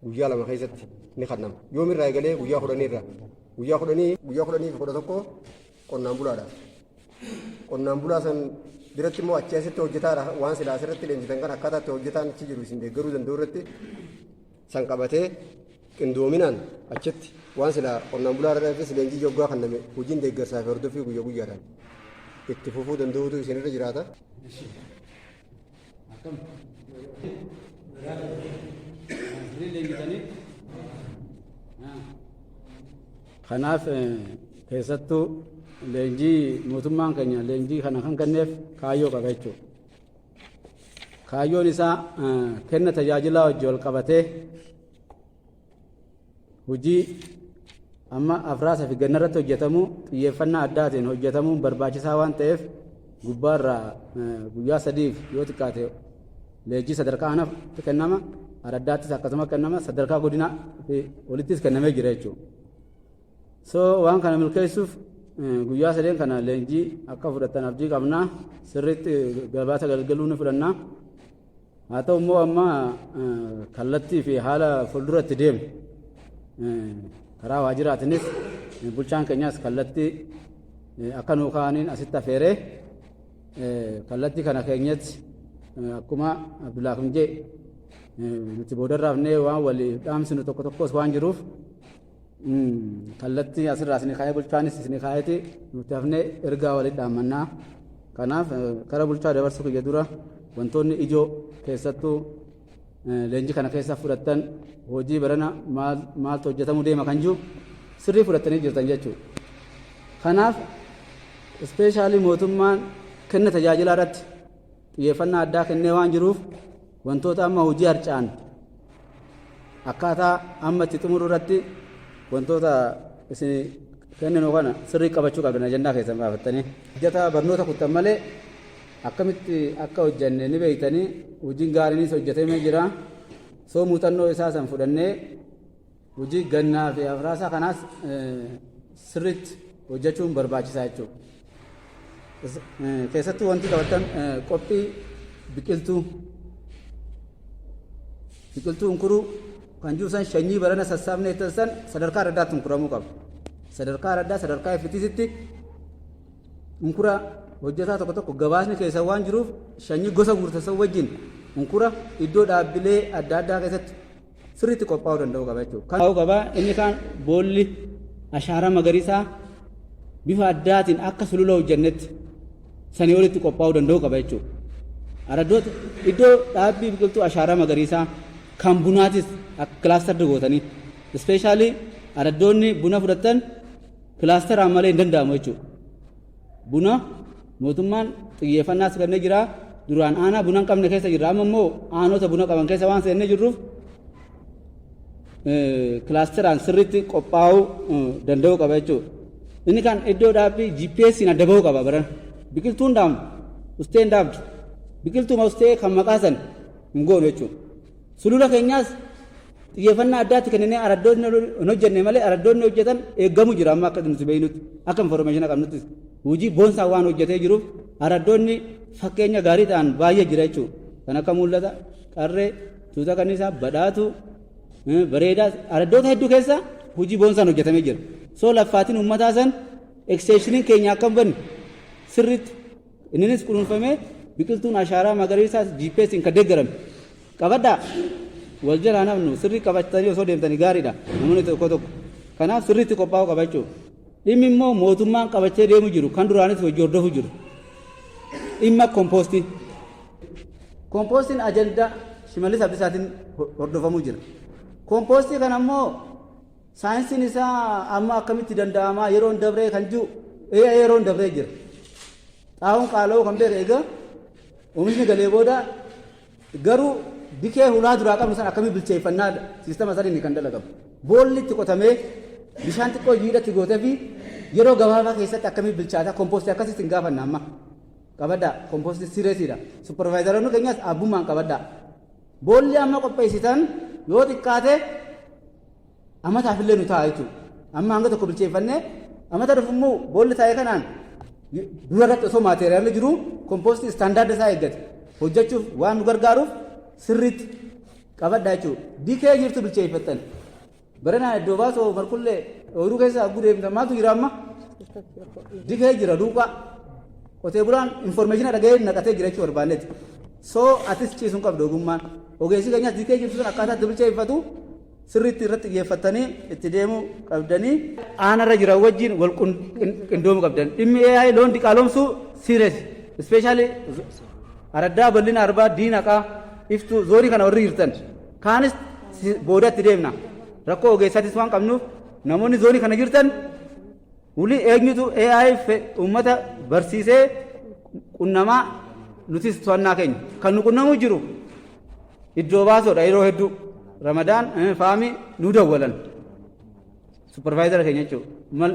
guyyaa lama keessatti ni kannama. Yoomirraa eegalee guyyaa kudhaniirra guyyaa kudhanii fi kudha tokko qonnaan bulaadha. Qonnaan bulaa san biratti immoo achi asitti hojjetaadha waan silaa asirratti leenjitan kan akkaataatti hojjetaan achi jiru isin deeggaruu danda'u irratti san qabatee qindoominaan achitti waan silaa qonnaan bulaa irrattis leenjii yoggaa kanname hojiin deeggarsaa fi hordoffii guyyaa guyyaadhaan itti fufuu danda'uutu isinirra jiraata. Kanaaf keessattuu leenjii mootummaan keenya leenjii kana kan kenneef kaayyoo qaba jechuudha. Kaayyoon isaa kenna tajaajilaa wajji wal qabatee hojii amma afraasaa fi gannarratti hojjetamu xiyyeeffannaa addaatiin hojjetamuun barbaachisaa waan ta'eef gubbaarraa guyyaa sadiif yoo xiqqaate leenjii sadarkaa aanaatti kennama, araddaattis akkasuma kennama, sadarkaa godinaa fi olittis kennamee jira jechuudha. Waan kana milkeessuuf guyyaa sadeen kana leenjii akka fudhatan abdii qabnaa, sirriitti gabaasa galgaluu ni fudhannaa. Haa ta'u immoo amma kallattii fi haala fuulduratti deemu karaa waajjiraatiinis bulchaan keenyas kallattii akka nuu kaa'aniin asitti affeeree kallattii kana keenyatti akkuma Abdullaahim jee nuti boodarraafnee waan walii dhaamsinu tokko tokkos waan jiruuf kallattii asirraa isin kaa'ee bulchaanis isin kaa'eeti nuti hafnee ergaa walitti dhaammannaa. Kanaaf karaa bulchaa dabarsuu kiyya dura wantoonni ijoo keessattuu leenjii kana keessa fudhattan hojii barana maaltu hojjetamuu deema kan jiru sirrii fudhattanii jirtan jechuudha. Kanaaf ispeeshaalii mootummaan kenna tajaajilaa irratti xiyyeeffannaa addaa kennee waan jiruuf wantoota amma hojii harcaan akkaataa amma itti xumuru irratti wantoota isin kenninu kana sirrii qabachuu qabdan ajandaa keessan baafattanii hojjetaa barnoota kuttan malee akkamitti akka hojjenne ni beektanii hojiin gaariinis hojjetamee jira. Muuxannoo isaa san fudhannee hojii gannaa fi afraasaa kanaas sirriitti hojjechuun barbaachisaa jechuudha. Keessattuu wanti qabattan qophii biqiltuu unkuruu kan jiru san shanyii barana sassaabnee san sadarkaa addaatti unkuramuu qaba. Sadarkaa addaa sadarkaa iftisitti unkura hojjetaa tokko tokko gabaasni keessa waan jiruuf shanyii gosa murteessaa wajjin unkura iddoo dhaabbilee adda addaa keessatti sirriitti qophaa'uu danda'u qaba jechuudha. Kan qaba inni kaan boolli ashaaraa magariisaa bifa addaatiin akka sulula hojjennetti sanii olitti qophaa'uu danda'u qaba jechuudha. Araddoota iddoo dhaabbii biqiltuu ashaaraa magariisaa kan bunaatis akka kilaasterri gootanii ispeeshaalii araddoonni buna fudhatan kilaasteraan malee hin danda'amu jechuudha. Buna mootummaan xiyyeeffannaas kennee jira. Duraan aanaa buna hin qabne keessa jirra. Amma immoo aanota buna qaban keessa waan seennee jirruuf kilaasteraan sirriitti qophaa'uu danda'u qaba jechuudha. Inni kan iddoo dhaabbii GPS'n adda bahuu qaba baran. Biqiltuun dhaabdu, ustee hin dhaabdu. Biqiltuuma ustee kan maqaa san hin goonu jechuudha. Sulula keenyaas xiyyeeffannaa addaatti kennee araddoonni hin hojjenne malee araddoonni hojjetan eeggamu jira amma akka nuti beeynutti akka informeeshina qabnutti hojii boonsaa waan hojjetee jiruuf araddoonni fakkeenya gaarii ta'an baay'ee jira jechuudha. Kan akka mul'ata qarree tuuta kanniisaa badhaatu bareedaa araddoota hedduu keessa hojii boonsaan hojjetamee jira. Laffaatiin uummataa san eksteeshiniin keenya akka hin banne sirriitti innis kunuunfamee biqiltuun ashaaraa magariisaas GPS'n kan deeggarame qabadhaa wal jalaa namnu sirrii qabatanii osoo deemtanii gaariidha namoonni tokko tokko. Kanaaf sirriitti qophaa'uu qaba jechuudha. Dhimmi immoo mootummaan qabachee deemu jiru kan duraanis hojii hordofuu jiru. Dhimma kompoostii. Kompoostiin ajandaa Shimallis Abdiisaatiin hordofamuu jira. Kompoostii kana immoo saayinsiin isaa amma akkamitti danda'amaa yeroon dabree kan jiru yeroon dabree jira. Xaa'uun qaala'uu kan beeku egaa oomishni galee booda garuu bikee hulaa duraa qabnu san akkamii bilcheeffannaa siistama sadiin kan dalagamu. Boolli itti qotamee bishaan xiqqoo jiidhatti gootee fi yeroo gabaabaa keessatti akkamii bilchaata kompoostii akkasitti hin gaafanna amma. Qabaddaa kompoostii sireesiidha. Supparvaayizaroonni keenyas abbummaan qabaddaa. Boolli amma qopheessitan yoo xiqqaate amataaf illee nu ta'a jechuudha. Amma hanga tokko bilcheeffannee amata dhufu immoo boolli taa'ee kanaan dura irratti osoo maateeriyaalli jiru kompoostii istaandaarda isaa eeggate hojjechuuf waan nu gargaaruuf sirriitti qabadhaa jechuudha. Dikee jirtu bilcheeffattan. Baranaa iddoo baasoo marqullee ooyiruu keessa gudeemta maatu jira amma? Dikee jira duukaa. Qotee bulaan infoormeeshina dhaga'ee naqatee jira jechuudha barbaannetti. Soo atis ciisuun qabdu ogummaan. Ogeessi keenyas dikee jirtu sun akkaataa itti bilcheeffatu sirriitti irratti xiyyeeffatanii itti deemuu qabdanii aanarra jira wajjin wal qindoomuu qabdan. Dhimmi AI loon diqaalomsuu sirees. Ispeeshaalii araddaa bal'ina arbaa diinaqaa iftuu zoonii kana warri jirtan. Kaanis boodatti deemna. Rakkoo ogeessaatis waan qabnuuf namoonni zoonii kana jirtan ulii eenyutu AI uummata barsiisee qunnamaa nutis to'annaa keenya kan nu qunnamuu jiru iddoo baasoodha yeroo hedduu Ramadaan faamii nu dawwalan supervaayizara keenya jechuudha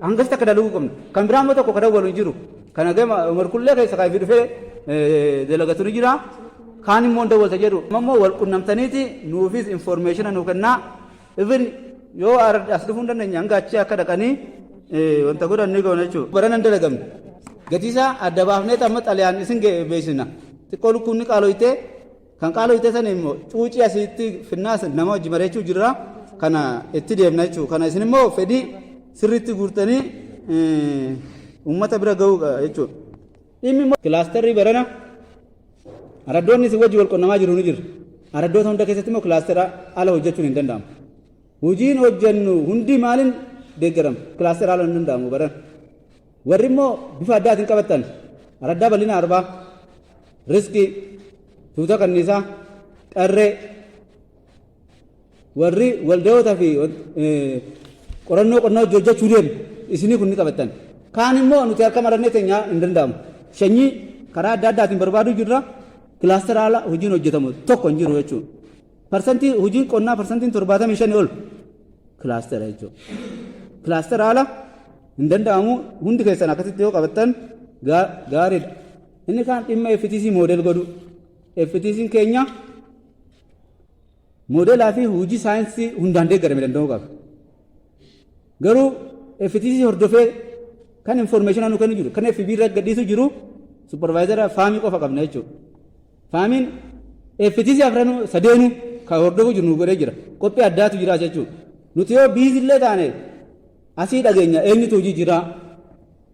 hangas takka dalaguu qabna kan biraan immoo tokko ka dawwalu hin jiru kana gama marqullee keessa kaayifii dhufee dalagatu ni jira kaan immoo hin dawwalta jedhu ammoo wal qunnamtaniiti nuufis infoormeeshina nuu kennaa even yoo as dhufuu hin dandeenye hanga achii akka dhaqanii wanta godhan ni goona jechuudha. Barana hin dalagamne gatiisaa adda baafnee amma xaliyaan isin beeksisna xiqqoo lukkuun ni qaaloytee kan qaaloytee sana immoo cuucii asitti finnaas nama wajji mareechuu jirra kana itti deemna jechuudha. Kana isin immoo fedhii sirriitti guurtanii uummata bira ga'uu jechuudha. Dhimmi immoo kilaasterrii barana araddoonni isin wajji wal qunnamaa jiru ni jira. Araddoota hunda keessatti immoo kilaastera ala hojjechuun hin danda'amu. Hojiin hojjennu hundi maaliin deeggarama kilaastera ala hin danda'amu baran. Warri immoo bifa addaatiin qabattan araddaa bal'ina arbaa riskii tuuta kanniisaa qarree warri walda'ootaa fi qorannoo qonnaa hojjechuu deemu isinii kun ni qabattan. Kaan immoo nuti harka marannee teenyaa hin danda'amu. Shanyii karaa adda addaatiin barbaaduu jirra kilaastera ala hojiin hojjetamu tokko hin jiru jechuudha. Parsantii hojiin qonnaa parsantiin 75 ol kilaastera jechuudha. Kilaastera ala hin danda'amu hundi keessan akkasitti yoo qabattan gaariidha. Inni kaan dhimma FTC moodel godhu. FTC keenya moodelaa fi hojii saayinsii hundaan deeggarame danda'uu qaba. Garuu FTC hordofee kan infoormeeshina nu kennu jiru kan FB irra gadhiisu jiru supervaayizara faamii qofa qabna jechuudha. Faamiin FTC afran sadeenuu kan hordofuu jiru nu godhee jira. Qophii addaatu jira jechuudha. Nuti yoo biizillee taane asii dhageenya eenyutu hojii jira.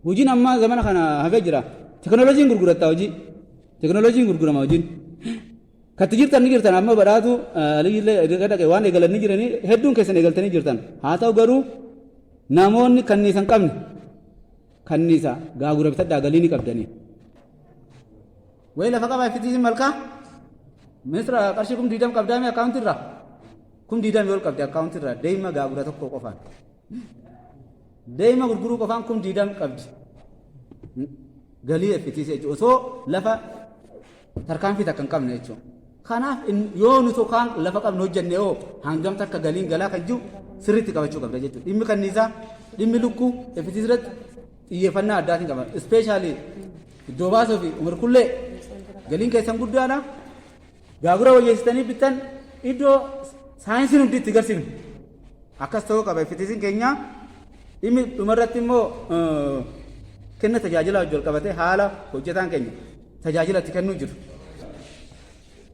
Hojiin ammaa zamana kana hafee jira. Teknooloojiin gurguratta hojii. Teknooloojiin gurgurama hojiin. Katti jirtan ni jirtan amma badhaatu aliillee dhaqee waan eegalanii jiranii hedduun keessan eegaltanii jirtan. Haa ta'u garuu namoonni kanniisa hin qabne kanniisa gaagura bitadhaa galii ni qabdanii. Wayi lafa qabaa FTC malkaa ministeera qarshii 20 qabdaame akkaawuntii irraa 20 ol qabdi akkaawuntii irraa deema gaagura tokko qofaan. Deema gurguruu qofaan 20 qabdi. Galii FTC jechuudha. Osoo lafa tarkaanfii takka hin qabne jechuudha. Kanaaf yoo nu tokkaan lafa qabne hojjenne yoo hangam takka galiin galaa kan jiru sirriitti qabachuu qabda jechuudha. Dhimmi kanniisaa dhimmi lukkuu FTC irratti xiyyeeffannaa addaatiin qaban. Ispeeshaalii iddoo baasoo fi marqullee galiin keessan guddaadha. Gaagura wayyeessitanii bittan iddoo saayinsiin hundi itti garsiifnu. Akkas ta'uu qaba FTC keenya. Dhimmi dhumarratti immoo kenna tajaajila wajjin qabatee haala hojjetaan keenya tajaajila itti kennuu jiru.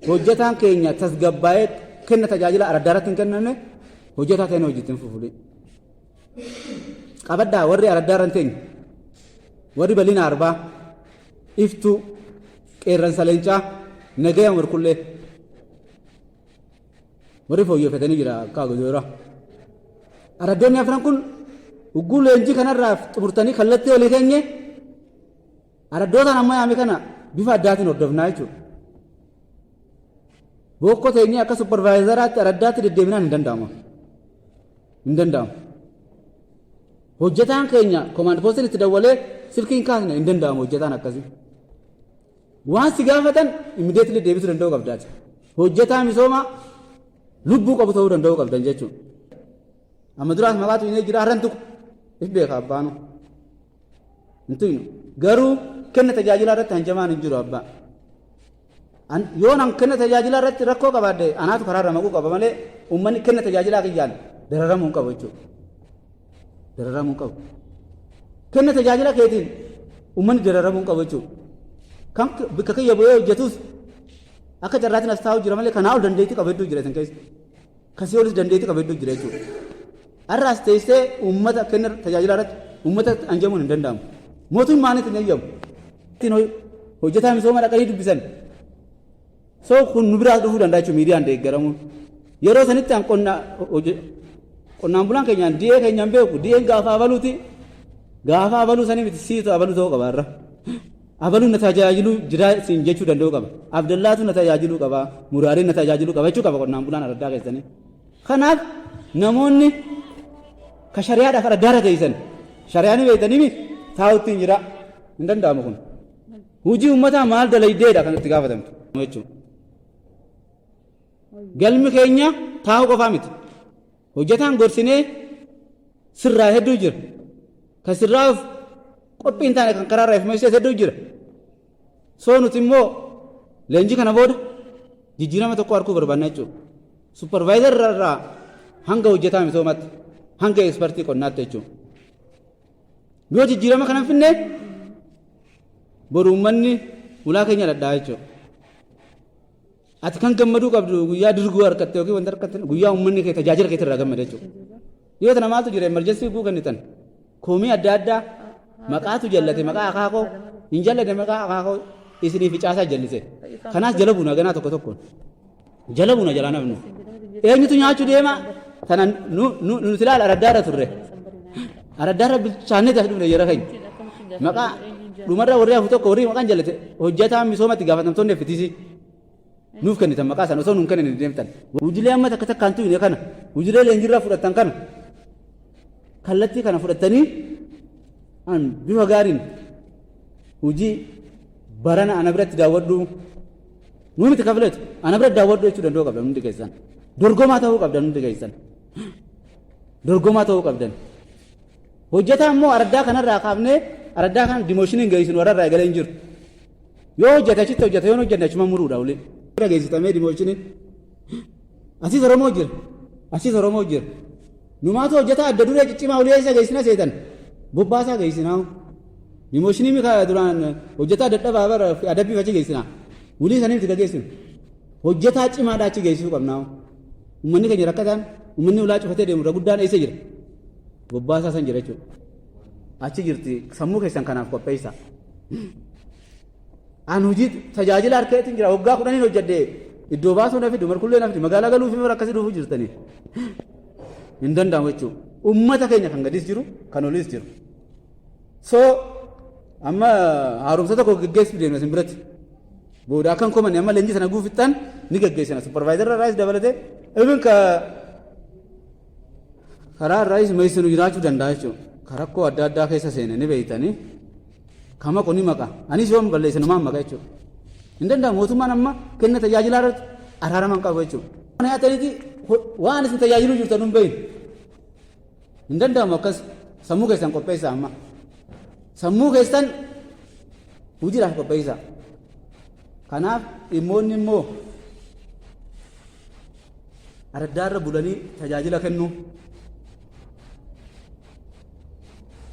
Hojjetaan keenya tasgabbaa'ee kenna tajaajila araddaa irratti hin kennamne hojjetaa ta'een hojjetiin fufuudhe. Qabaddaa warri araddaa irra hin teenye warri bal'ina arbaa iftuu qeerransa leencaa nagaya marqullee warri fooyyeffatanii jira akka gojoora. Araddoonni afran kun ugguu leenjii kanarraa xumurtanii kallattii olii keenye araddootaan amma yaame kana bifa addaatiin hordofnaa jechuudha. Bokkoo teenyee akka supervaayizaraatti araddaatti deddeebinaan hin danda'amu. Hin danda'amu. Hojjetaan keenya koomaand poostiin itti dawwalee silkiin kaasne hin danda'amu hojjetaan akkasii. Waan si gaafatan immideetli deebisuu danda'uu qabdaati. Hojjetaa misooma lubbuu qabu ta'uu danda'uu qabdan jechuudha. Amma duraas maqaatu inni jira har'an tuqu if beeka abbaanu. Hintuinu garuu kenna tajaajilaa irratti hanjamaan hin jiru abbaa. Yoo nan kenna tajaajilaa irratti rakkoo qabaadde anaatu karaa irra maquu qaba malee uummanni kenna tajaajilaa kiyyaan dararamuu hin qabu jechuudha. Dararamuu hin qabu. Kenna tajaajila keetiin uummanni dararamuu hin qabu jechuudha. Kan bakka kiyya bu'ee hojjetus akka carraatiin as taa'u jira malee kanaa ol dandeetti qabedduu jira isin keessa kasii olis dandeetti qabedduu jira jechuudha har'aas teessee uummata kenna tajaajila irratti uummata anjamuun hin danda'amu mootummaanitti hin eeyyamu ittiin hojjetaa misooma dhaqanii dubbisan soo kun nu biraa dhufuu danda'a jechuudha miidiyaan deeggaramuun yeroo sanitti qonnaan bulaan keenyaan di'ee keenyaan beeku di'een gaafa abaluu sanii miti siitu abaluu ta'uu qaba irra abaluun na tajaajiluu jira siin jechuu danda'uu qaba abdallaatu na tajaajiluu qaba muraariin na tajaajiluu qaba jechuu qaba qonnaan bulaan araddaa keessanii kanaaf namoonni ka shariyaadhaaf araddaarra geessan shariyaanii beektanii taa'utti hin jira hin danda'amu kun hujii uummataa maal dalaydeedha kan itti gaafatamtu jechuudha galmi keenya taa'uu qofaa miti hojjetaan gorsinee sirraa hedduu jira kan sirraaf qophiin taane kan karaarraa ifmeessees hedduu jira soo nuti immoo leenjii kana booda jijjiirama tokko arguu barbaanna jechuudha supparvaayizar irraa hanga hojjetaa misoomaatti hanga ekspertii qonnaatti jechuudha yoo jijjiirama kana finne boru uummanni ulaa keenya dhadhaa jechuudha ati kan gammaduu qabdu guyyaa dirguu harkatte yookiin wanta harkatte guyyaa uummanni kee tajaajila keetti irraa gammada jechuudha yoo tana maaltu jira emerjensii guu kennitan koomii adda addaa maqaatu jallate maqaa akaakoo hin jallate maqaa akaakoo isiniif caasaa jallise kanaas jala buuna ganaa tokko tokkoon jala buuna jalaa nafnu eenyutu nyaachuu deema tana nuti ilaala araddaarra turre araddaarra bilchaannee taas dhufne yeroo keenya maqaa dhumarra warri hafu tokko warri maqaan jallate hojjetaa misoomatti gaafatamtoonni effitiisii nuuf kennitan maqaa sana osoo nuun kennin deemtan hujilee amma takka takkaantu hin kana hujilee leenjirraa fudhattan kana kallattii kana fudhattanii an bifa gaariin hujii barana ana biratti daawwadhu nu miti kafiletu ana biratti daawwadhu jechuu danda'uu qabdan hundi keessan dorgomaa ta'uu qabdan hundi keessan dorgomaa ta'uu qabdan hojjetaa immoo araddaa kanarraa kaafnee araddaa kana dimooshinii hin geessinu warra irraa eegalee hin jiru yoo hojjete achitti hojjete yoo hojjenne achuma muruudha ulee geessitamee dimooshinii asiis oromoo jira numaatu hojjetaa adda duree ciccimaa ulee isa geessina seetan bobbaasaa geessinaa dimooshinii mikaa duraan hojjetaa dadhabaa bara adabbii fachi geessinaa ulii saniif tika geessinu hojjetaa cimaadhaa achi geessisuu qabnaa uummanni keenya rakkataan uummanni ulaa cufatee deemu irra guddaan eessa jira bobbaasaa san jira jechuudha achi jirti sammuu keessan kanaaf qopheessaa an hojii tajaajila harkeetiin jira waggaa 10 hojjedhee iddoo baasuu nafi dumarkullee nafi magaalaa galuufi mara akkasii dhufuu jirtanii hin danda'amu jechuudha ummata keenya kan gadis jiru kan olis jiru soo amma haaromsa tokko geggeessu deemna isin biratti booda akkan komanne amma leenjii sana guufittaan ni geggeessina supervisor raayis dabalatee even karaa raayis meessinu jiraachuu danda'a jechuudha karakkoo adda addaa keessa seenanii beeytanii kama qonni maqaa anis yoom balleessinu maan maqaa jechuudha hin danda'amu mootummaan amma kenna tajaajilaa irratti araaraman qabu jechuudha kana yaataniiti waan isin tajaajiluu jirtan hin beeyne hin danda'amu akkas sammuu keessan qopheessaa amma sammuu keessan hojiidhaaf qopheessaa kanaaf dhimmoonni immoo araddaarra bulanii tajaajila kennuu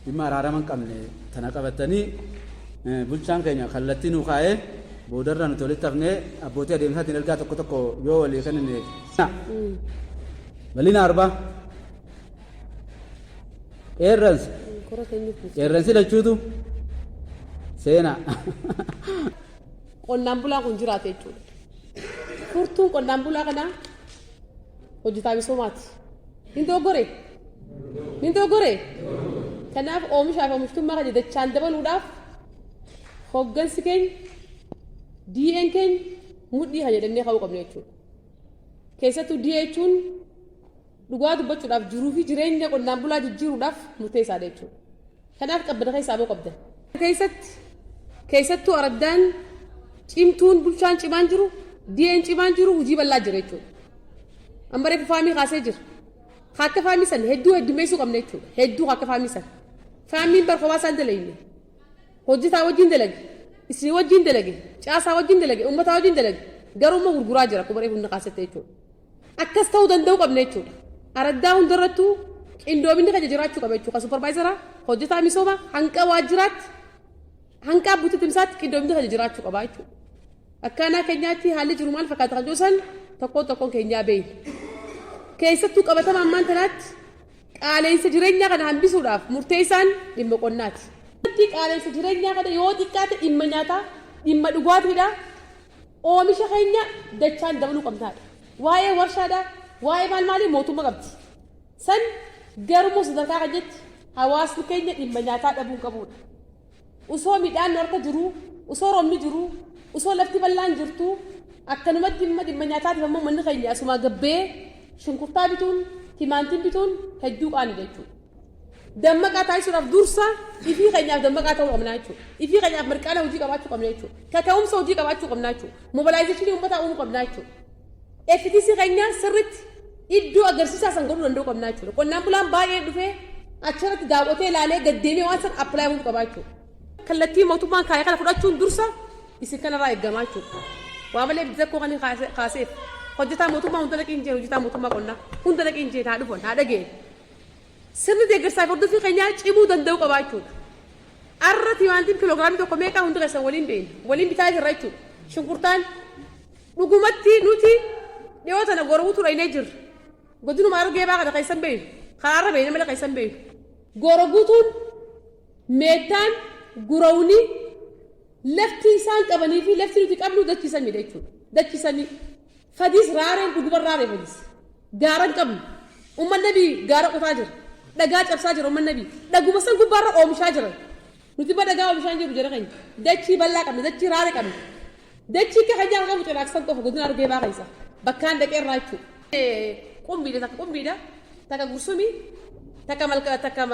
dhimma araaraman qabne tana qabatanii bulchaan keenya kallattii nuu kaa'ee boodarra nuti walitti hafnee abbootii adeemsaatiin ergaa tokko tokko yoo walii kennine bal'ina arbaa qeerransi lachuutu seenaa qonnaan bulaa kun jiraate jechuudha furtuun qonnaan bulaa kanaa hojjetaa misoomaati hin doggore kanaaf oomishaa fi oomishtummaa kana dachaan dabaluudhaaf hoggansi keenya DN keenya mudhii kan jedhamnee qabuu qabna jechuudha keessattuu DA jechuun dhugaa dubbachuudhaaf jiruu fi jireenya qonnaan bulaa jijjiiruudhaaf murteessaadha jechuudha kanaaf qabbana keessaa boo qabdan keessattuu araddaan cimtuun bulchaan cimaan jiru DN cimaan jiru hojii bal'aa jira jechuudha amma reefu faamii kaasee jira akka faamii san hedduu heddummeessuu qabna jechuudha hedduu akka faamii san faamiin barkobaa isaan dalagine hojjetaa wajjin dalage isin wajjin dalage caasaa wajjin dalage uummataa wajjin dalage garuu gurguraa jira kuma reefu hunna kaasette jechuudha akkas ta'uu danda'uu qabna jechuudha araddaa hundarrattuu qindoominni kan jiraachuu qaba jechuudha supervisora hojjetaa misooma hanqa waajjiraatti hanqa abbootii timsaatti qindoominni kan jiraachuu qaba jechuudha akkana keenyaatti haalli jiru maal fakkaata kan joosan tokkoon keenyaa beeyi keessattuu qabatama ammaan tanaatti qaaleensa jireenyaa kana hambisuudhaaf murteessaan dhimma qonnaati. Qaaleensa jireenyaa kana yoo xiqqaate dhimma nyaataa dhimma dhugaatiidha oomisha keenya dachaan dabaluu qabnaadha waa'ee warshaadha waa'ee maalii mootummaa qabdi san garuu sadarkaa kan jetti hawaasni keenya dhimma nyaataa dhabuu qabuudha usoo midhaan harka jiru usoo roobni jiru usoo lafti bal'aan jirtu akkanumatti dhimma nyaataatiif ammoo manni keenya asuma gabbee shunkurtaa bituun timaantiin bituun hedduu qaali jechuudha. Dammaqaa taasisuudhaaf dursa ifii keenyaaf dammaqaa ta'uu qabna jechuudha. Ifii keenyaaf mirqaana hojii qabaachuu qabna jechuudha. Kaka'umsa hojii qabaachuu qabna jechuudha. Mobilaayizeeshinii uummataa uumuu qabna jechuudha. FTC keenya sirriitti iddoo agarsiisaa san godhuu danda'uu qabna jechuudha. Qonnaan bulaan baay'ee dhufee achirratti daawwatee ilaalee gaddeemee waan san appilaayi gochuu qabaa jechuudha. Kallattii mootummaan kaayee kana fudhachuun dursa isin kanarraa eeggamaa jechuudha. Waa malee bittakkoo kan kaaseef hojjetaa mootummaa hunda dhaqii hin jeen hojjetaa mootummaa qonnaa hunda dhaqii hin jeen haa dhufan haa dhageen. Sirni deeggarsaaf hordofii keenyaa cimuu danda'uu qabaa jechuudha. Arra timaantiin kiloogiraamii tokko meeqaa hundi keessan waliin beeyna waliin bitaa jirra jechuudha. Shunkurtaan dhugumatti nuti dhiyoo tana goromuu tureinee jirra. Godinuma argee baa kana keessan beeynu karaarra beeyna malee keessan beeynu. Goroguutuun meettaan gurawni lafti isaan qabanii fi lafti nuti qabnu dachiisamii jechuudha. Dachiisanii fadiis raareen gudubar raaree fadiis gaaran qabnu uummanni nabii gaara qotaa jira. Dhagaa cabsaa jira uummanni nabii dhaguma san gubbaarra oomishaa jira. Nuti ba dhagaa oomishaa jiru jira keenya dachii bal'aa qabna dachii raaree qabna. Dachii akka hajjaa qabu cinaaksan qofa godina argee baa keessa bakkaan dhaqee irraa jechuudha. Qumbiidha takka gursumii takka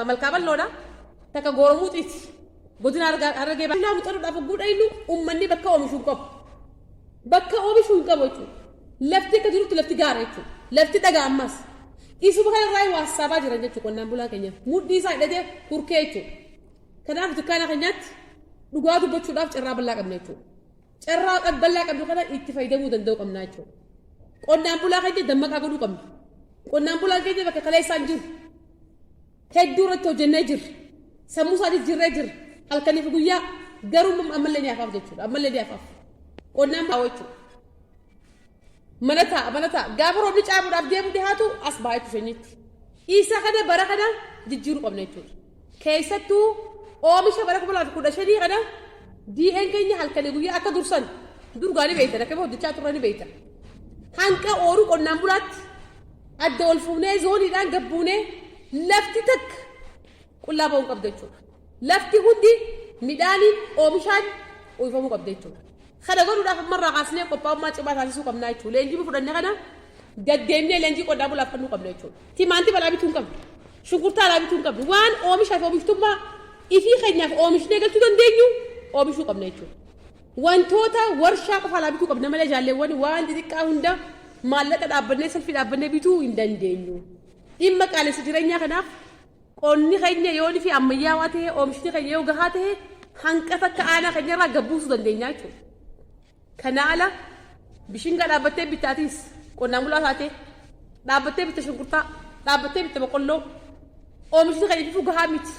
malkaa balloodha takka gooromuuxiiti godina argee baa naa muxaruudhaaf guudha illu uummanni bakka oomishuu hin qabu. Bakka oomishuu hin qabu jechuudha. Lafti akka jirutti lafti gaara jechuudha. Lafti dhagaa ammas. Isuma kana irraa waasaabaa jiran jechuudha qonnaan bulaa keenya. Mudhii isaa hidhatee hurkee jechuudha. Kanaaf dukkaana keenyaatti dhugaa dubbachuudhaaf carraa bal'aa qabna jechuudha. Carraa bal'aa qabnu kana itti fayyadamuu danda'uu qabna jechuudha. Qonnaan bulaa keenya dammaqaa godhuu qabna. Qonnaan bulaa keenya bakka kaleessaan jiru. Hedduu irratti hojjennee jirra. Sammuu isaatiif jirree jirra. Halkaniif guyyaa garuu ammallee ni hafaaf jechuudha. Ammallee ni hafaaf. Qonnaan bulaa jechuudha. Mana ta'a gaafa roobni caabuudhaaf deemu dhiyaatu as baay'atu shaniitti. Isa kana bara kana jijjiiruu qabna jechuudha. Keessattuu oomisha bara 2015 kana DN keenya halkanii guyyaa akka dursan durgaanii beektan akka hojjechaa turani beektan. Hanqa ooruu qonnaan bulaatti adda ol fuunee zooniidhaan gabbuunee lafti takka qullaa ba'uu qabda jechuudha. Lafti hundi midhaaniin oomishaan uwwifamuu qabda jechuudha. Kana godhuudhaaf ammarraa kaasnee qophaa'ummaa cimaa taasisuu qabna jechuudha. Leenjii fudhannee kana gaddeemnee leenjii qonnaan bulaaf kennuu qabna jechuudha. Timaantii balaa bituu hin qabnu. Shunkurtaa alaa bituu hin qabnu. Waan oomishaaf oomishtummaa ifii keenyaaf oomishnee galchuu dandeenyu oomishuu qabna jechuudha. Wantoota warshaa qofa alaa bituu qabna malee jaalleewwan waan xixiqqaa hunda maallaqa dhaabbannee salphii dhaabbannee bituu hin dandeenyu. Dhimma qaalessi jireenyaa kanaaf qonni keenya yoo fi ammayyaawaa ta'e oomishni keenya yoo gahaa ta'e hanqata akka aanaa keenyarraa gabbuusuu dandeenya jechuudha. Kana ala bishingaa dhaabbattee bittaatiis qonnaan bulaa taatee dhaabbattee bitta shunkurtaa dhaabbattee bitta boqqolloo oomishni keenya bifuu gahaa miti.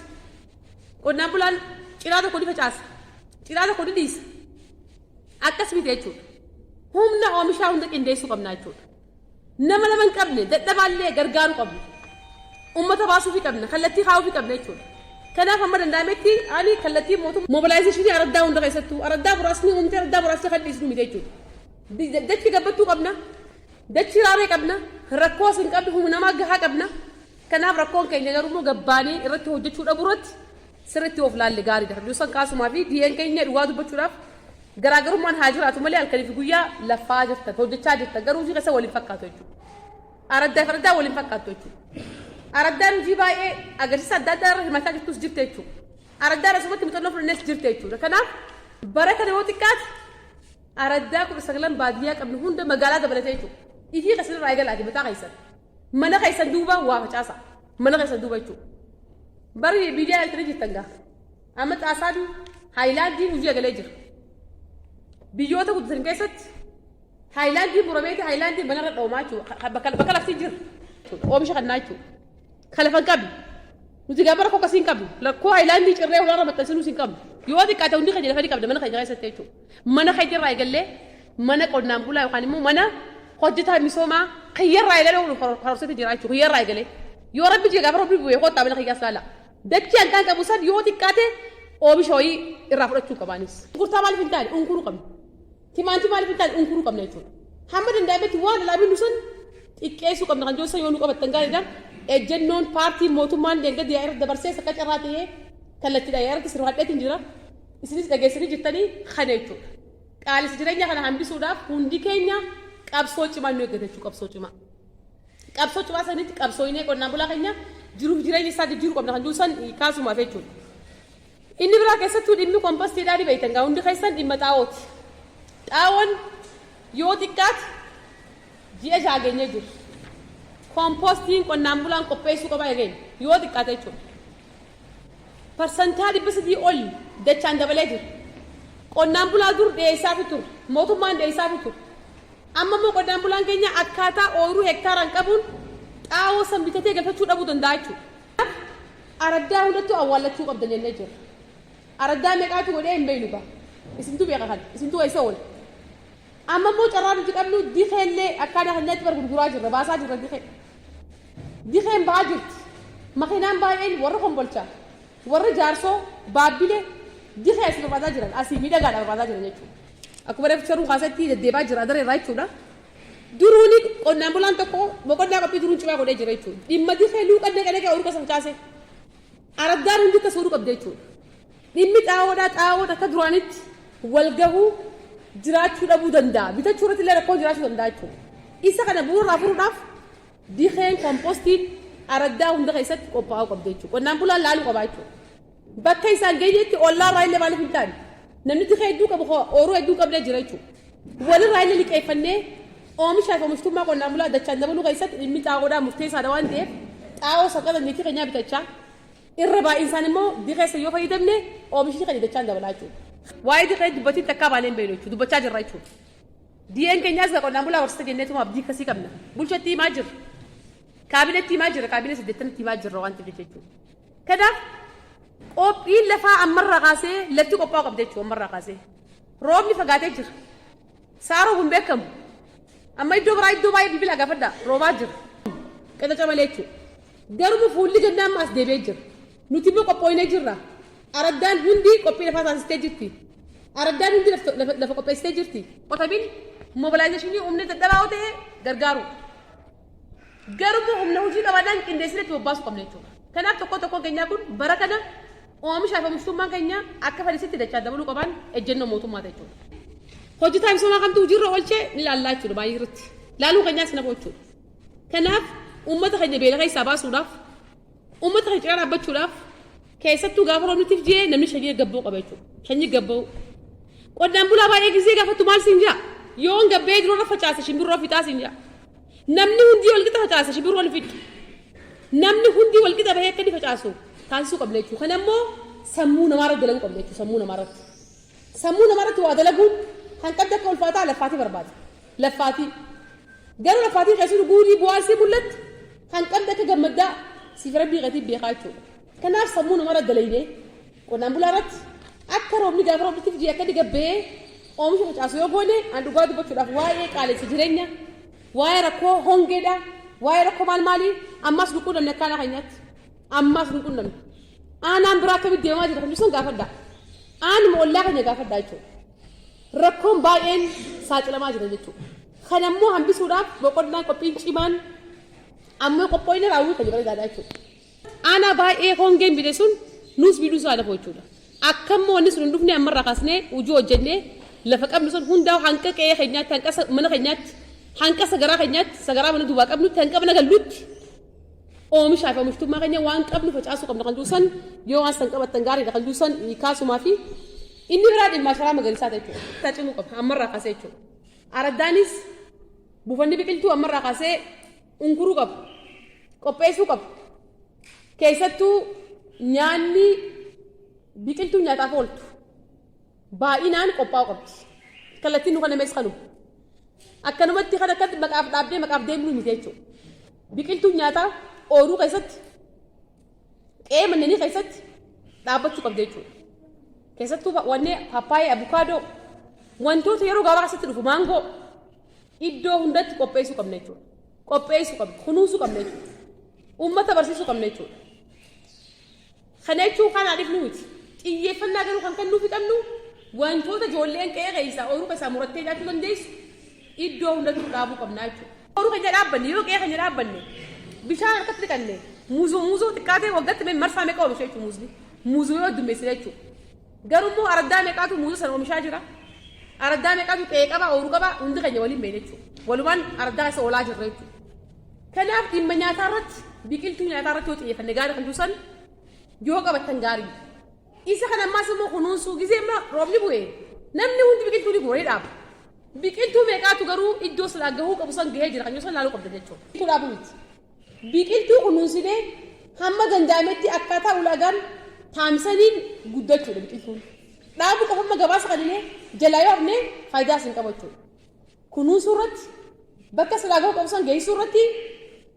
Qonnaan bulaan ciraa tokko ni facaasa ciraa tokko ni dhiisa akkas miti jechuudha. Humna oomishaa hunda qindeessuu qabna jechuudha. Nama hin qabne dadhabaallee gargaaruu qabna. Uummata baasuufii qabna kallattii kaa'uufii qabna jechuudha. Kanaaf amma danda'ametti ani kallattii mootummaa mobilaayizeeshinii araddaa hunda keessattuu araddaa muraasni uumtee araddaa muraasni kan dhiisnu miti jechuudha. Dachi gabbattuu qabna dachi raaree qabna rakkoo isin qabdu humna namaa gahaa qabna. Kanaaf rakkoon keenya garuu gabbaanee irratti hojjechuu dhabu irratti sirriitti of laalle gaariidha. Duusan kaasumaa fi DN keenya dhugaa dubbachuudhaaf garaagarummaan haa jiraatu malee halkanii fi guyyaa laffaa jirta hojjechaa jirta garuu hojii keessa waliin fakkaatu jechuudha. Araddaa waliin fakkaatu jechuudha. Araddaan hojii baay'ee agarsiisa adda addaa irra himataa jirtus jirti jechuudha. Araddaan asumatti muuxannoo fudhannees jirti jechuudha. Kanaaf bara kana yoo xiqqaate araddaa 19 baadiyyaa qabnu hunda magaalaa dabalatee jechuudha. Ifii kasirraa eegalaati mataa keessan. Mana keessan duuba waa facaasa. Mana keessan duuba jechuudha. Bari biyyaa iltanii jirtan gaafa. Amma xaasaan haayilaandiin hojii eegalee jira. Biyyoota guddatan keessatti haayilaandiin murameeti haayilaandiin manarra dhoomaa jechuudha. Bakka lafti jira. Oomisha kannaa jechuudha. Kalafan qabnu. Nuti gaafa rakkoo akkasii hin qabnu. Lakkoo haayilaandii cirree olaanaa maxxansinuu hin qabnu. Yoo xiqqaate hundi keenya lafanii qabna mana keenya keessatti jechuudha. Mana keenya irraa eegallee mana qonnaan bulaa yookaan immoo mana hojjetaa misoomaa xiyyarraa eegalee oolu karoorsetti jira jechuudha xiyyarraa eegalee yoo rabbi jee gaafa rabbi bu'ee kottaa mana xiyyaas laala dachii hanqaan qabu san yoo xiqqaate oomisha wayii irraa fudhachuu qabaanis. Gurgurtaa maaliif hin taane unkuruu qabna timaantii maaliif hin taane unkuruu qabna jechuudha hamma danda'ametti waan alaabinnu sun xiqqeessuu qabna kan joossan yoo nu qabattan gaariidha ejjennoon paartiin mootummaan deeggarsa yaa irra dabarsee sakka carraa ta'ee kallattiidha yaa irratti sirbaadheetiin jira isinis dhageessanii jirtanii kana jechuudha. Qaalis jireenya kana hambisuudhaaf hundi keenya qabsoo cimaa nu eeggate jechuudha qabsoo cimaa sanitti qabsooyinee qonnaan bulaa keenya jiruuf jireenya isaa jijjiiruu qabna kan joossan kaasumaaf jechuudha. Inni biraa keessattuu dhimmi kompostiidhaan ni beektan gaa hundi keessan dhimma xaa'ooti. Xaa'oon yoo xiqqaate ji'a jaageenyee jiru. Kompostiin qonnaan bulaan qopheessuu qaba eegeen yoo xiqqaate jechuudha. Parsantaa 300 ol dachaan dabalee jiru. Qonnaan bulaa dur dhiyeessaa fi ture mootummaan dhiyeessaa fi ture. Amma immoo qonnaan bulaan keenya akkaataa ooyiruu hektaaraan qabuun xaa'oo san bitatee galfachuu dhabuu danda'a jechuudha. Araddaa hundattuu awwaallachuu qabda jennee jira. Araddaa meeqaatu godhee hin beeynu ba'a. Isintu beeka kan isintu eessa oola. Amma immoo carraa nuti qabnu dikeellee akkaataa kanatti gurguraa jirra baasaa jirra dikee. Dikeen ba'aa jirti. Makiinaan baay'een warra kombolchaa warra jaarsoo baabbilee dikee asii barbaadaa jiran asii miidhagaadha barbaadaa jiran jechuudha. Akkuma reeffi saruu kaasatti deddeebaa jira adara irraa jechuudha. Duruuni qonnaan bulaan tokko boqonnaa qophii duruun cimaa godhee jira jechuudha. Dhimma dikee luuqannee qadaqee ooyiruu keessa facaasee. Araddaan hundi akka sooruu qabda jechuudha. Dhimmi xaa'oodhaa akka duraanitti wal gahuu jiraachuu dhabuu danda'a. Bitachuu irratti illee rakkoo jiraachuu danda'a jechuudha. Isa kana bu'uuraa furuudhaaf dikeen kompostiin araddaa hunda keessatti qophaa'uu qabda jechuudha. Qonnaan bulaan laaluu qabaa jechuudha. Bakka isaan geenyetti ollaarraa illee maaliif hin taane namni dikee hedduu qabu ooyiruu hedduu qabnee jira jechuudha. Walirraa illee liqeeffannee oomishaa fi oomishtummaa qonnaan bulaa dachaan dabaluu keessatti dhimmi xaa'oodhaa murteessaadha waan ta'eef xaa'oo saqqata niitii keenyaa bitachaa irra baay'inaan immoo dikeessa yoo fayyadamne oomishni kan dachaan dabalaa jechuudha. Waa'ee dikee dubbatiin takkaa baanee hin beeknu jechuudha dubbachaa jirra jechuudha. Di'een keenyaas qonnaan bulaa horsiisa jenneetuma abdii akkasii qabna. Bulchatti himaa jirra. Kaabinetti himaa jirra. Kaabinee 8tti himaa jirra waan ta'eef jechuudha. Kanaaf qophiin lafaa ammarraa kaasee lafti qophaa'uu qabda jechuudha ammarraa kaasee. Roobni fagaatee jira. Saaroo hin beekamu. Amma iddoo biraa iddoo baay'ee bilbila gaafadha roobaa jira. Qacaca malee jechuudha. Garuu fuulli gannaa ammaas deebi'ee jira. Nuti immoo qophooyinee jirra. Araddaan hundi qophii lafaa taasistee jirti. Araddaan hundi lafa qopheessitee jirti. Qotabiin mobilaayizeeshinii humna dadhabaa ta'e gargaaru. Garuu humna hojii qabaadhaan qindeessine itti bobbaasuu qabna jechuudha. Kanaaf tokko keenyaa kun bara kana oomishaa fi oomishtummaan keenya akka fedhisitti dachaa dabaluu qaban ejjennoo mootummaa jechuudha. Hojjetaa misoomaa kamtu hojiirra oolchee ni laallaa jechuudha baay'ee irratti. Laaluu keenyaas nafa jechuudha. Kanaaf uummata keenya beela keessaa baasuudhaaf uummata keenya cinaa dhaabbachuudhaaf keessattuu gaafa roobnitiif jee namni shanyii gabboo qaba jechuudha. Shanyii gabboo. Qonnaan bulaa baay'ee gisee gaafattu maal siin jaa? Yoon gabbee jiruurra facaase shimbirroo fixaa siin jaa? Namni hundi wal qixa facaase shimbirroo wal fixu. Namni hundi wal qixa bahee akka inni facaasu taasisuu qabna jechuudha. Kana immoo sammuu namaarratti dalaguu qabna jechuudha sammuu namaarratti. Sammuu namaarratti waa dalaguun hanqadda akka ulfaataa laffaatii barbaada. Laffaatii. Garuu laffaatii keessatti guutii bu'aasii mul'atti hanqadda akka gammaddaa siifira biiqatii beekaa jechuudha. Kanaaf sammuu namaarratti dalagnee qonnaan bulaa irratti akka roobni gaafa roobnitiif jee akka inni gabbee oomisha facaasu yoo goone an dhugaa dubbachuudhaaf waa'ee qaalessi jireenya waa'ee rakkoo hongeedha waa'ee rakkoo maalii ammas nuqunnamne akkaana keenyaatti ammas nuqunnamne aanaan biraa akkamitti deemaa jira kan sun gaafadha aanuma ollaa keenya gaafadha jechuudha rakkoon baay'een saaxilamaa jira jechuudha kan ammoo hambisuudhaaf boqonnaan qophiin cimaan ammoo qophooyina raawwii kan bareedaadha jechuudha aanaa baay'ee hongeen bide sun nuus biduu isaa lafa jechuudha akkammoo wanni sun hin dhufne ammarraa kaasnee hojii hojjennee lafa qabnu sun hundaa hanqa qe'ee keenyaatti hanqa mana keenyaatti hanqa sagaraa keenyaatti sagaraa mana duubaa qabnutti hanqa mana gallutti oomishaa fi oomishtummaa keenya waan qabnu facaasuu qabna kan duusan yoo waan san qabattan gaariidha kan duusan kaasumaa fi inni biraa dhimma sharaa magariisaa ta'e jechuudha. Tacimuu qaba ammarraa kaasee jechuudha. Araddaanis buufanni biqiltuu ammarraa kaasee unkuruu qaba qopheessuu qaba keessattuu nyaanni biqiltuu nyaataaf ooltu baay'inaan qophaa'uu qabdi. Kallattiin nu kana mees kanu akkanumatti kan akkatti maqaaf deemnu miti jechuudha. Biqiltuun nyaataa ooyiruu keessatti qe'ee manneenii keessatti dhaabbachuu qabdi jechuudha. Keessattuu wanne paappaayee abukaadoo wantoota yeroo gabaabaa keessatti dhufu maangoo iddoo hundatti qopheessuu qabna jechuudha. Qopheessuu qabna, kunuunsuu qabna jechuudha. Uummata barsiisuu qabna jechuudha. Kana jechuun kan adiif nuti xiyyeeffannaa garuu kan kennuufi qabnu wantoota ijoolleen qe'ee keessaa ooyiruu keessaa murattee nyaachuu dandeessu iddoo hundatti dhaabuu qabna jechuudha. Ooyiruu keenya dhaabbanne yeroo qe'ee keenya dhaabbanne bishaan harkatti dhiqanne muuzoo xiqqaatee waggaatti marsaa meeqa oomisha jechuudha muuzli. Muuzoo yoo dummeessine jechuudha. Garuu immoo araddaa meeqaatu muuzoo sana oomishaa jira. Araddaa meeqaatu qe'ee qaba ooyiruu qaba hundi keenya waliin beene jechuudha. Walumaan araddaa keessa oolaa jirra jechuudha. Kanaaf dhimma nyaataa irratti biqiltuu nyaataa irratti yoo xiyyeeffanne gaarii kan duusan yoo qabattan gaarii. Isa kan ammaas immoo kunuunsuu gisee amma roobni bu'ee namni hundi biqiltuu ni guuree dhaaba. Biqiltuu meeqaatu garuu iddoo silaa gahuu qabu san gahee jira kan yoo san laaluu qabda jechuudha. Biqiltuu dhaabuu miti. Biqiltuu kunuunsinee hamma danda'ametti akkaataa ulaagaan taamsaniin guddachuudha biqiltuun. Dhaabuu qofa amma gabaasa kanillee jalaa yoo hafne faayidaa isin qaba jechuudha. Kunuunsuu irratti bakka silaa gahuu qabu san geessuu irratti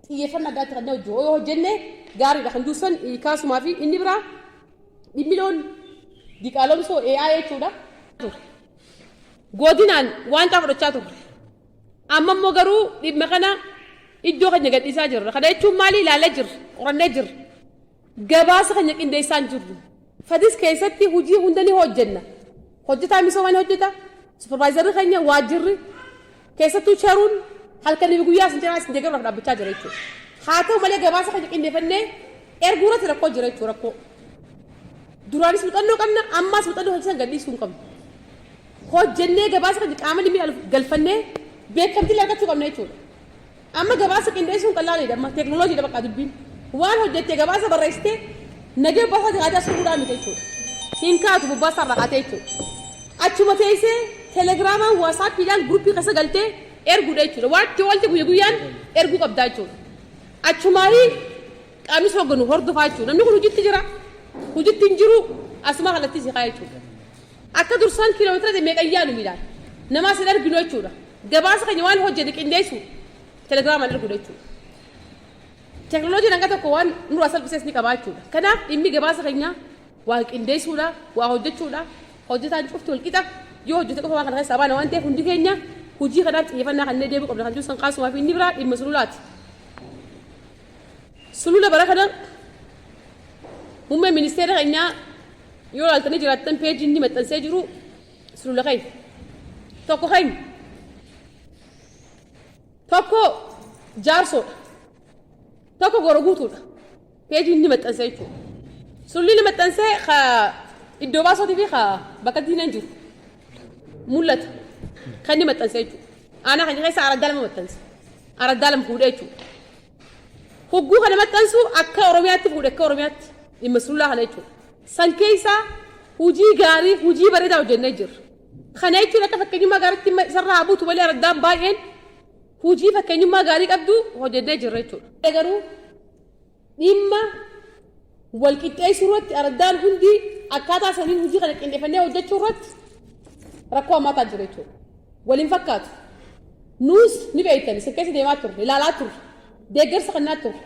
xiyyeeffannaa adda addaa kan yoo hojjenne gaariidha kan duusan kaasumaa fi inni biraa dhimmi loon diqaalomsoo AI jechuudha. Godinaan waan fudhachaa turre. Amma immoo garuu dhimma kana iddoo keenya gadhiisaa jirra. Kana jechuun maali ilaalee jirra, qorannee jirra. Gabaasa keenya qindeessaan jirru. Fadis keessatti hojii hunda ni hojjenna. Hojjetaa misoomaa ni hojjeta. Supervaayizarri keenya waajjirri keessattuu charuun halkanii guyyaa isin jiraa isin deeggaruudhaaf dhaabbachaa jira jechuudha. Haa ta'u malee gabaasa keenya qindeeffannee erguu irratti rakkoo jira jechuudha rakkoo. Duraanis muuxannoo qabna ammaas muuxannoo hojjetan gadhiisuu hin qabnu. Hojjennee gabaasa keenya qaama dhimmi galfannee beekamtii argachuu qabna jechuudha. Amma gabaasa qindeessuun qal'aanidha amma teekinooloojiidha bakka dubbiin. Waan hojjettee gabaasa barreessitee nagee baasa jiraataa suruudhaan miti jechuudha. Hin kaatu bubbaasaa irraa qaatee jechuudha. Achuma teessee teelegiraamaan waasaappiidhaan guruppii keessa galtee erguudha jechuudha. Wanti guyyaan erguu qabdaa jechuudha. Achumaarii qaamni hogganu hordofaa jechuudha. Namni kun hojiitti jira. Hojiitti hin jiru asuma kallattii si kaa jechuudha. Akka dursaan kiiloomeetira meeqayyaa nu miidhaan namaa sin arginu jechuudha. Gabaasa keenya waan hojjete qindeessu teelegiraamaan erguudha jechuudha. Teekinooloojiin hanga tokko waan nurraa salphisees ni qabaa jechuudha. Kanaaf dhimmi gabaasa keenya waa qindeessuudha, waa hojjechuudha. Hojjetaan cufti wal qixa yoo hojjete qofa waan kana keessaa baana waan ta'eef hundi keenya hojii kanaaf xiyyeeffannaa kanneen deebi'u qabna kan jiru kaasumaa fi inni biraa dhimma sululaati. Sulula bara kana muummee ministeera keenyaa yoo ilaaltanii jiraattan peejii inni maxxansee jiru sulula keenya. Tokko keenya. Tokko jaarsoodha. Tokko goro guutuudha. Peejii inni maxxansee jechuudha. Sulli inni maxxansee iddoo baasootii fi bakka diinaan jiru. Mul'ata. Kan inni maxxansee jechuudha. Aanaa kan keessa araddaa lama maxxanse. Araddaa lama fuudhee jechuudha. Hogguu kana maxxansu akka Oromiyaatti fuudhe akka Oromiyaatti dhimma sululaa kana jechuudha. San keessaa hojii gaarii hojii bareedaa hojjennee jirra. Kana jechuun akka fakkeenyummaa gaariitti isarraa buutu malee araddaan baay'een hojii fakkeenyummaa gaarii qabdu hojjennee jirra jechuudha. Garuu dhimma wal qixxeessuu irratti araddaan hundi akkaataa saniin hojii kana qindeeffannee hojjechuu irratti rakkoo hammaataa jira jechuudha. Waliin fakkaatu. Nuus ni beektan isa keessa deemaa turre ilaalaa turre deeggarsa kannaa turre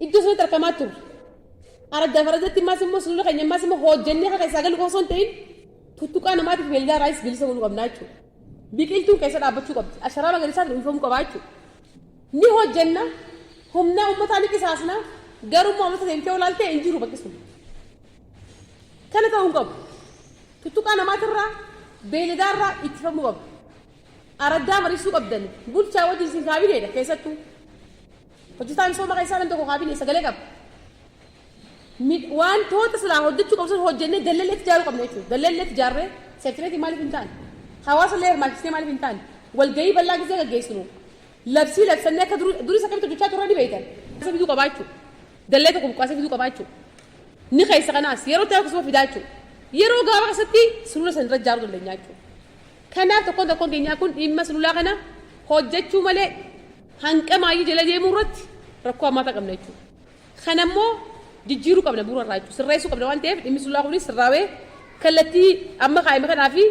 iddoo sanatti argamaa turre. Araddaa faradatti maas immoo sulula keenya maas immoo hojjennee akka isaa galu osoo hin ta'in tuttuqaa namaatiif beelladaa raayis bilisa godhuu qabnaa jechuudha. Biqiltuun keessa dhaabbachuu qabdi. Asharaa magariisaatiin uwwifamuu qabaa jechuudha. Ni hojjenna humna uummataa ni qisaasna garummaa uummata deemtee olaaltee hin jiru bakki sun. Kana ta'uu hin qabu. Tuttuqaa namaatirraa beelladaarraa ittifamuu qabu. Araddaa mariisuu qabdan bulchaa wajjin isin kaabineedha keessattuu. Hojjetaan misooma keessaa namni tokko kaabinee sagalee qaba. Wantoota silaa hojjechuu qabsan hojjennee dallaleetti ijaaruu qabna jechuudha. Dallaleetti ijaarree seeftineetii maaliif hin taane? Hawaasa illee hirmaachisnee maaliif hin taane? Walgahii bal'aa gisee gaggeessinu. Labsii labsannee akka durii isa kamitti hojjechaa turre ni beektan. Kaasee fiduu qabaa jechuudha. Dallee tokko buqqaasee fiduu qabaa jechuudha. Ni keessa kanaas yeroo ta'e akkasuma fidaa jechuudha. Yeroo gabaabaa keessatti sulula sana irra ijaaruu dandeenya jechuudha. Kanaaf tokkoon keenyaa kun dhimma sululaa kana hojjechuu malee hanqamaayyuu jala deemuu irratti rakkoo hammaataa qabna jechuudha. Kanammoo jijjiiruu qabna bu'uura irraa jechuudha. Sirreessuu qabna waan ta'eef dhimmi sululaa kunis sirraawee kallattii amma kaa'ime kanaa fi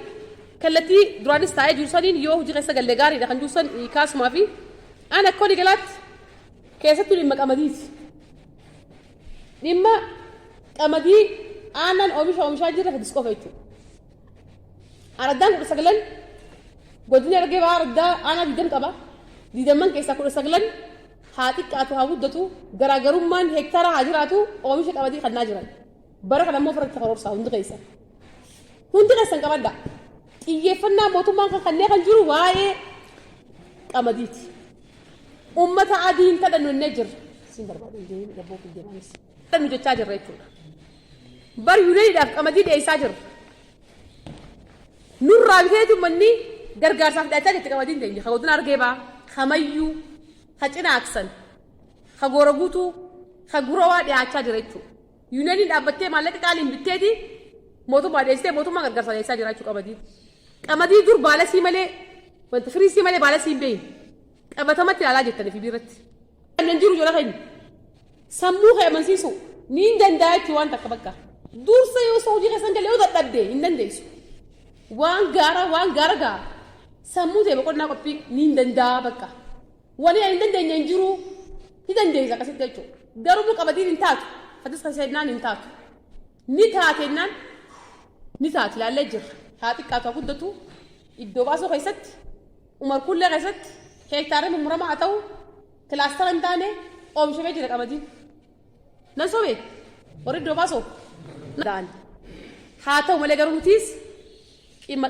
kallattii duraanis taa'ee jiru saniin yoo hojii keessa galle gaariidha kan jiru san kaasumaa fi aan akka walii galaatti keessattuu dhimma qamadiiti. Dhimma qamadii aannan oomishaa jirra fedis qofa jechuudha. Aradaan kudha sagalan godina argee baa araddaa aanaa 20 qaba. 20 keessaa 19 haa xiqqaatu haa guddatu garaagarummaan heektaara haa jiraatu oomisha qamadii kannaa jiran. Bara kana immoo farratti karoorsaa hundi keessa. Hundi keessan qabadda. Xiyyeeffannaa mootummaan kan kannee kan jiru waa'ee qamadiiti. Uummata adiin kadhannu innee jirra. Siin barbaadu hin gabboo fi deemaanis. Kadhannu jechaa jirra jechuudha. Bari yuuneedhaaf qamadii dhiyeessaa jirra. Nurraa biteetu manni gargaarsaaf dhiyaachaa jirti qamadiin deemne. Ka godina argee baa, ka mayyuu, ka cinaaksan, ka goora guutuu, ka gurawaa dhiyaachaa jira jechuudha. Yuuneeniin dhaabbattee maallaqa qaaliin bitteeti mootummaa dhiyeessitee mootummaa gargaarsaa dhiyeessaa jira jechuudha qamadii. Qamadii dur baalasii malee wanti firiisii malee baalasii hin beeyin. Qabatamatti ilaalaa jettanii fi biirratti. Kan jiru jala keenya. Sammuu kee amansiisu ni hin danda'a jechuun waan takka bakka. Dursa yoo isa hojii keessan galee yoo dadhabde hin dandeessu. Waan gaara gaa. Sammuu ta'e boqonnaa qophii ni hin danda'a bakka. Wani hin dandeenye hin jiru ni dandeessa akkasitti jechuudha. Garuu qabadiin hin taatu. Fatis kan seennaan hin taatu. Ni taatennaan ni taati ilaallee jirra. Haa xiqqaatu haa guddatu iddoo baasoo keessatti umar kullee keessatti heektaarri mummuramaa haa ta'u kilaastara hin taane oomishamee jira qamadiin. Nan soobee warri iddoo baasoo haa ta'u malee garuu nutiis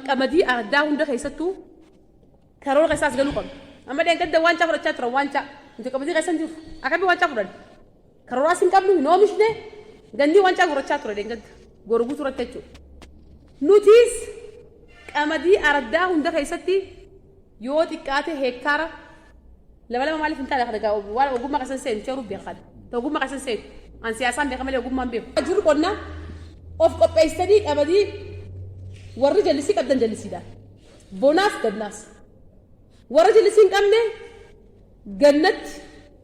qamadii addaa hunda keessattuu karoora keessaas galuu qabna. Amma dheengadda waancaa fudhachaa turan waancaa nuti qamadii keessan jiru akkamii waancaa fudhan karooraas hin qabnu hin oomishne gandii waancaa gurrachaa ture dheengadda gorguu turatti jechuudha. Nutiis qamadii addaa hunda keessatti yoo xiqqaate heektaara lama maaliif hin taane kana waan ogummaa keessan seenu cheeruu beekan ogummaa keessan seenu an siyaasaan beekan malee ogummaan beeku. Jiru qonna of qopheessanii qamadii warri jallisii qabdan jallisiidhaan bonaaf gannaas warra jallisii hin qabne gannatti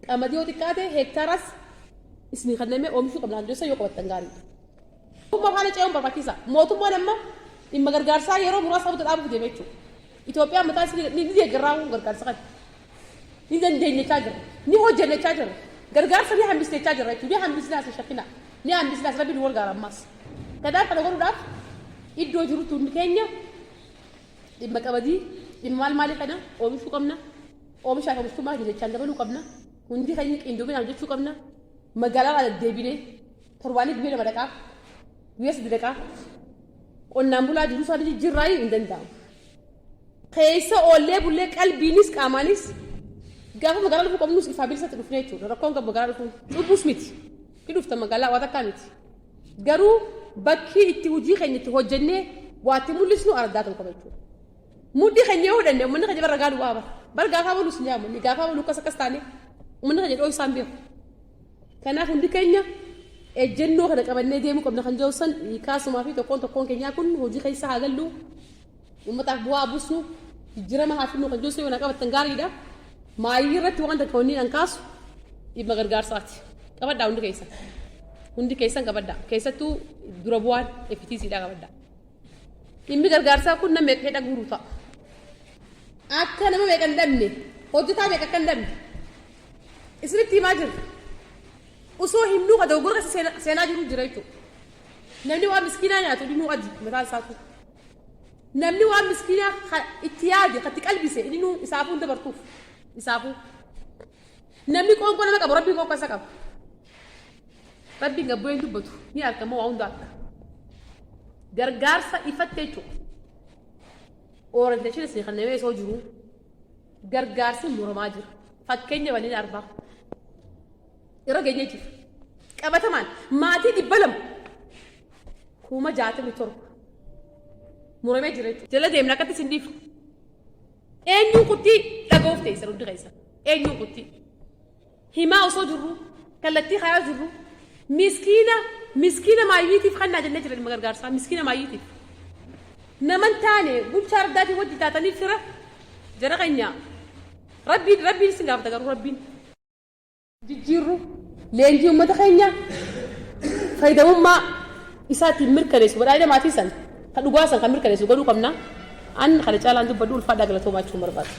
qamadii yoo xiqqaate heektaaraas isinii kannamee oomishuu qabnaan jeessa yoo qabattan gaariidha. Mootummaa faana ce'uun barbaachisa. Mootummaan amma dhimma gargaarsaa yeroo muraasa hunda dhaabuuf deemee jechuudha. Itoophiyaan mataa isii ni deeggarraa gargaarsa kan ni dandeenyechaa jirra. Ni hojjennechaa jirra. Gargaarsa ni hambistechaa jirra jechuudha. Ni hambisnaas hin shakkina. Ni hambisnaas rabbi nu gargaara ammaas. Kanaaf kana godhuudhaaf iddoo jirutti hundi keenya dhimma qamadii dhimma maalii kana oomishuu qabna. Oomishaaf oomishtummaa jechaan dabaluu qabna. Hundi keenya qindoominaan hojjechuu qabna. Magaalaa deebinee torbaanii gubee lama dhaqaa. Guyyaa sadii dhaqaa. Qonnaan bulaa jiru isaanii jijjiirraa hin danda'amu. Keessa oollee bullee qalbiinis qaamaanis gaafa magaalaa dhufuu qabnus ifaa bilisatti dhufnee jechuudha. Rakkoon kan magaalaa dhufuun cubbuus miti. Ni dhufta magaalaa waa takkaa miti. Garuu bakki itti hojii keenya itti hojjennee waatti mul'isnu addaa ta'uu qaba jechuudha. Mudhii keenya yoo hodhanne uummanni keenya barra gaadhu baaba. Bar gaafaa balus ni yaamanni gaafaa balu akkas taane uummanni keenya dhoo isaan beeku. Kanaaf hundi keenya ejjennoo kana qabannee deemuu qabna kan jawsan kaasumaa fi tokkoon keenyaa kun hojii keessa haa gallu uummataaf bu'aa buusnu jijjiirama haa finnu kan jawsan yoo na qabattan gaariidha. Maayii irratti waan takka wanni an kaasu dhimma gargaarsaati. Qabaddaa hundi keessan qabaddaa keessattuu dura bu'aan FTCdha qabaddaa. Dhimmi gargaarsaa kun nama meeqa guuruu ta'a. Akka nama meeqa hin dhabne hojjetaa meeqa akka hin dhabne isinitti himaa jirra. Usoo himnuu ka dogoggora seenaa jiru jira jechuudha. Namni waan miskiinaa nyaatu inni adii mataan isaatu. Namni waan miskiinaa itti yaade itti qalbise inni isaafuu dabartuuf isaafuu. Namni qoonqoo nama qabu rabbiin qoonqoo isa qaba. Rabbiin gabboo hin dubbatu ni argama waa hunda akka. Gargaarsa ifatte jechuudha. Orientation isin kan namee isoo jiru gargaarsi muramaa jira. Fakkeenya waliin arbaa. Irra geenyee jiru. Qabatamaan maatii 200 kuma 67 muramee jira jechuudha. Jala deemna akkatti isin dhiifu. Eenyuun quttii dhaga'uuf teessan hundi keessa. Eenyuun quttii. Himaa osoo jirru kallattii kayaa jirru miskiina maayyiitiif kannaa jennee jira dhimma gargaarsaa miskiina maayyiitiif. Naman taane bulchaa addaatiin wajji taataniif fira jara keenyaa. Rabbiin isin gaafata garuu rabbiin. Jijjiirru leenjii uummata keenya fayyadamummaa isaatiin mirkaneessu badhaadhina maatii san kan dhugaa san kan mirkaneessu godhuu qabna. An kana caalaan dubbadhu ulfaadhaa galatoomaa jechuun barbaada.